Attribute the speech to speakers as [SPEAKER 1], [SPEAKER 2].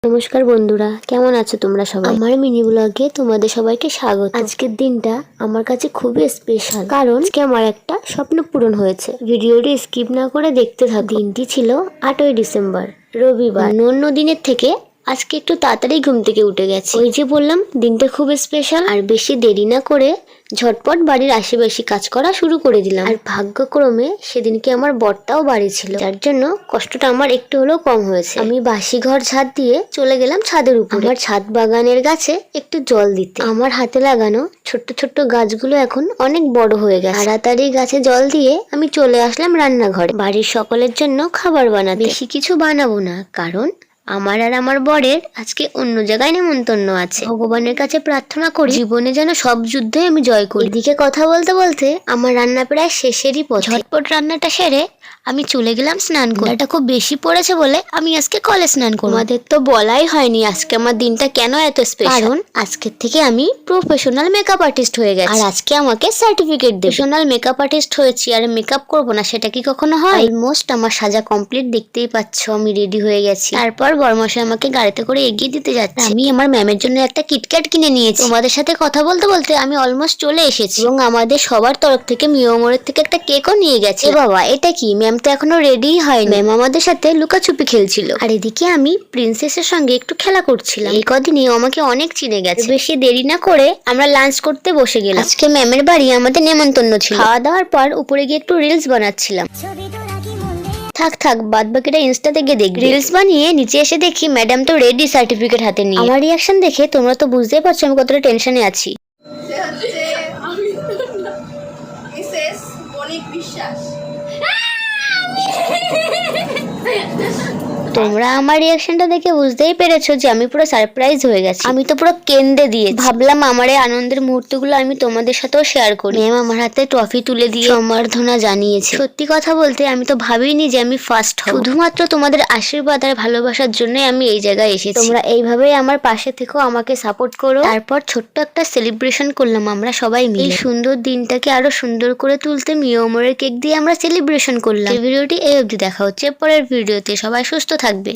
[SPEAKER 1] নমস্কার বন্ধুরা, কেমন আছো তোমরা সবাই? আমার মিনি ব্লগে তোমাদের সবাইকে স্বাগত। আজকের দিনটা আমার কাছে খুবই স্পেশাল, কারণ আজকে আমার একটা স্বপ্ন পূরণ হয়েছে। ভিডিওটি স্কিপ না করে দেখতে থাকো। দিনটি ছিল 8ই ডিসেম্বর, রবিবার। অন্য দিনের থেকে আজকে একটু তাড়াতাড়ি ঘুম থেকে উঠে গেছে। ওই যে বললাম দিনটা খুব স্পেশাল, আর বেশি দেরি না করে ঝটপট বাড়ির আশেপাশে কাজ করা শুরু করে দিলাম। আর ভাগ্যক্রমে সেদিনকে আমার বরটাও বাড়ি ছিল, যার জন্য কষ্টটা আমার একটু হলেও কম হয়েছে। আমি বাসি ঘর ঝাড় দিয়ে চলে গেলাম ছাদের উপর, আমার ছাদ বাগানের গাছে একটু জল দিতে। আমার হাতে লাগানো ছোট্ট ছোট্ট গাছগুলো এখন অনেক বড় হয়ে গেছে। তাড়াতাড়ি গাছে জল দিয়ে আমি চলে আসলাম রান্নাঘরে, বাড়ির সকলের জন্য খাবার বানাতে। বেশি কিছু বানাবো না, কারণ আমার আর আমার বরের আজকে অন্য জায়গায় নেমন্তন্ন আছে। ভগবানের কাছে প্রার্থনা করি জীবনে যেন সব যুদ্ধে আমি জয় করি। এদিকে কথা বলতে বলতে আমার রান্না প্রায় শেষেরই পথে। ঝটপট রান্নাটা সেরে আমি চলে গেলাম স্নান করতে। এটা খুব বেশি পড়েছে বলে আমি আজকে কলে স্নান করব। আমাদের তো বলাই হয়নি আজকে আমার দিনটা কেন এত স্পেশাল, কারণ আজকের থেকে আমি প্রফেশনাল মেকআপ আর্টিস্ট হয়ে গেছি। আর আজকে আমাকে সার্টিফিকেট দেবে। প্রফেশনাল মেকআপ আর্টিস্ট হয়েছি আর মেকআপ করব না, সেটা কি কখনো হয়? অলমোস্ট আমার সাজা কমপ্লিট, দেখতেই পাচ্ছ আমি রেডি হয়ে গেছি। তারপর বরমশাই আমাকে গাড়িতে করে এগিয়ে দিতে যাচ্ছে। আমি আমার ম্যামের জন্য একটা কিটক্যাট কিনে নিয়েছি। তোমাদের সাথে কথা বলতে বলতে আমি অলমোস্ট চলে এসেছি, এবং আমাদের সবার তরফ থেকে মিওমোড়ের থেকে একটা কেকও নিয়ে গেছে। এ বাবা, এটা কি? ম্যাম তো এখনো রেডি হয়নি। ম্যাম আমাদের সাথে লুকাছুপি খেলছিল, আর এদিকে আমি প্রিন্সেসের সঙ্গে একটু খেলা করছিলাম। এই কদিনই আমাকে অনেক চিনে গেছে। বেশি দেরি না করে আমরা লাঞ্চ করতে বসে গেলাম। আজকে ম্যামের বাড়ি আমাদের নেমন্তন্ন ছিল। খাওয়া দাওয়ার পর উপরে গিয়ে একটু রিলস বানাচ্ছিলাম। থাক থাক, বাদ বাকিটা ইনস্টাতে গিয়ে দেখি। রিলস বানিয়ে নিচে এসে দেখি ম্যাডাম তো রেডি সার্টিফিকেট হাতে নিয়ে। আমার রিয়াকশন দেখে তোমরা তো বুঝতেই পারছো আমি কতটা টেনশনে আছি। তোমরা আমার রিয়াকশনটা দেখে বুঝতেই পেরেছো যে আমি পুরো সারপ্রাইজ হয়ে গেছি। আমি তো পুরো কেঁদে দিয়েছি। ভাবলাম আমার এই আনন্দের মুহূর্তগুলো আমি তোমাদের সাথেও শেয়ার করি। ম্যাম আমার হাতে ট্রফি তুলে দিয়ে সম্বর্ধনা জানিয়েছে। সত্যি কথা বলতে আমি তো ভাবিনি যে আমি ফার্স্ট হব। শুধুমাত্র তোমাদের আশীর্বাদ আর ভালোবাসার জন্যই আমি এই জায়গায় এসেছি। তোমরা এইভাবেই আমার পাশে থেকেও আমাকে সাপোর্ট করো। তারপর ছোট্ট একটা সেলিব্রেশন করলাম আমরা সবাই মিলে। এই সুন্দর দিনটাকে আরো সুন্দর করে তুলতে মিওমোরের কেক দিয়ে আমরা সেলিব্রেশন করলাম। এই ভিডিওটি এই অবধি, দেখা হচ্ছে পরের ভিডিওতে। সবাই সুস্থ থাকবে।